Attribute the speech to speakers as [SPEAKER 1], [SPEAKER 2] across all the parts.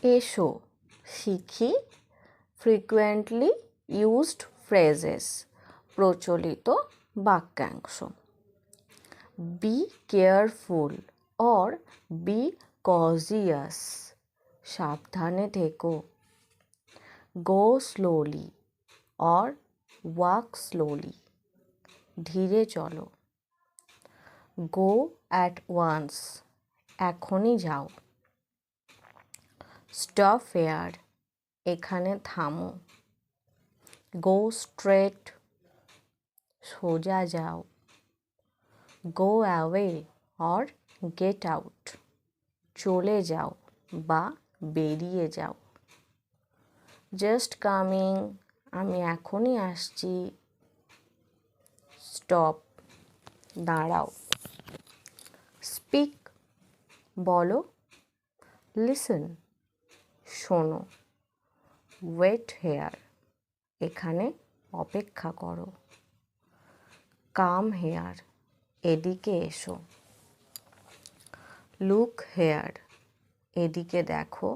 [SPEAKER 1] এসো শিখি frequently used phrases, প্রচলিত বাক্যাংশ। বি কেয়ারফুল অর বি কজিয়াস, সাবধানে থেকো। Go slowly or walk slowly, ধীরে চলো। গো অ্যাট ওয়ান্স, এখনই যাও। স্টপ হেয়ার, এখানে থামো। গো স্ট্রেট, সোজা যাও। Go away or get out, চলে যাও বা বেরিয়ে যাও। জাস্ট কামিং, আমি এখনই আসছি। স্টপ, দাঁড়াও। স্পিক, বলো। লিসেন, শোনো। ওয়েট হেয়ার, এখানে অপেক্ষা করো। কাম হেয়ার, এদিকে এসো। লুক হেয়ার, এদিকে দেখো।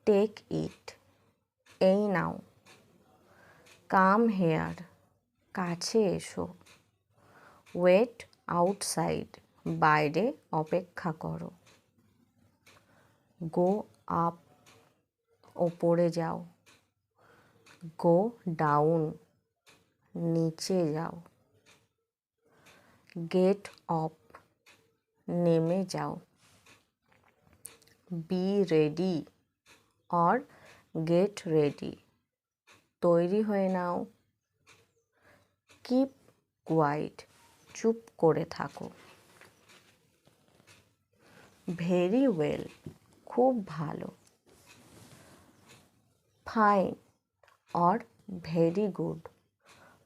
[SPEAKER 1] টেক ইট, এই নাও। কাম হেয়ার, কাছে এসো। ওয়েট আউটসাইড, বাইরে অপেক্ষা করো। গো আপ, ওপরে যাও। গো ডাউন, নিচে যাও। গেট অপ, নেমে যাও। Be ready or get ready, তৈরি হয়ে নাও। কিপ কোয়াইট, চুপ করে থাকো। ভেরি ওয়েল, খুব ভালো। ফাইন অর ভেরি গুড,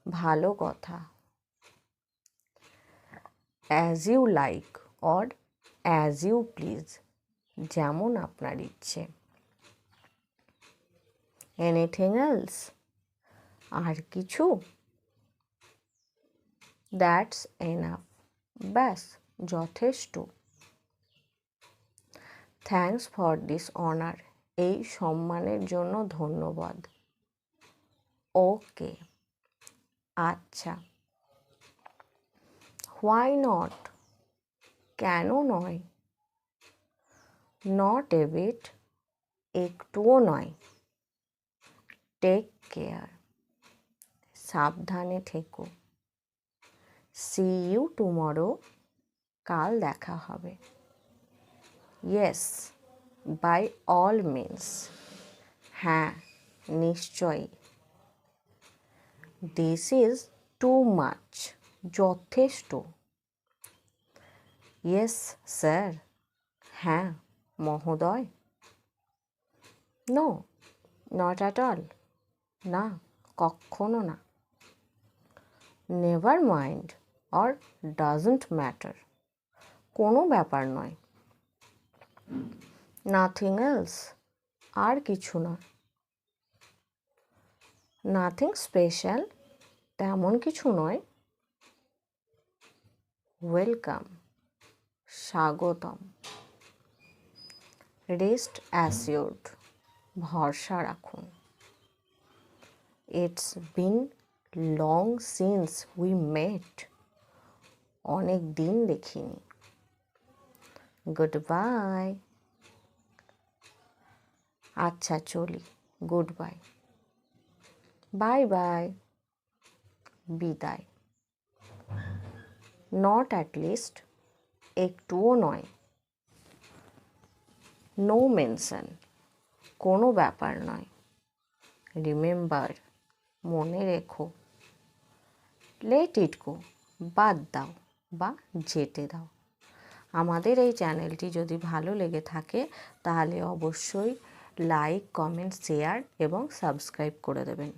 [SPEAKER 1] ভালো কথা। As you like or as you please, যেমন আপনার ইচ্ছে। এনিথিং এলস, আর কিছু? দ্যাটস এনাফ, ব্যাস যথেষ্ট। থ্যাঙ্কস ফর দিস অনার, এই সম্মানের জন্য ধন্যবাদ। ওকে, আচ্ছা। হোয়াই নট, কেন নয়? নট এ বিট, একটুও নয়। টেক কেয়ার, সাবধানে থেকো। সি ইউ টুমরো, কাল দেখা হবে। ইয়েস, বাই অল মিনস, হ্যাঁ নিশ্চয়ই। দিস ইজ টু মাচ, যথেষ্ট। ইয়েস স্যার, হ্যাঁ মহোদয়। নো, নট অ্যাট অল, না কক্ষনো না। Never mind or doesn't matter, কোনো ব্যাপার নয়। নাথিং এলস, আর কিছু না। নাথিং স্পেশাল, তেমন কিছু নয়। ওয়েলকাম, স্বাগতম। রেস্ট অ্যাসিওর্ড, ভরসা রাখুন। It's been long since we met, অনেক দিন দেখিনি। গুড বাই, আচ্ছা চলি, গুড বাই। বাই বাই, বিদায়। নট অ্যাট লিস্ট, একটুও নয়। নো মেনশন, কোনো ব্যাপার নয়। রিমেম্বার, মনে রেখো। লেট ইট গো, বাদ দাও বা যেতে দাও। আমাদের এই চ্যানেলটি যদি ভালো লেগে থাকে তাহলে অবশ্যই লাইক, কমেন্ট, শেয়ার এবং সাবস্ক্রাইব করে দেবেন।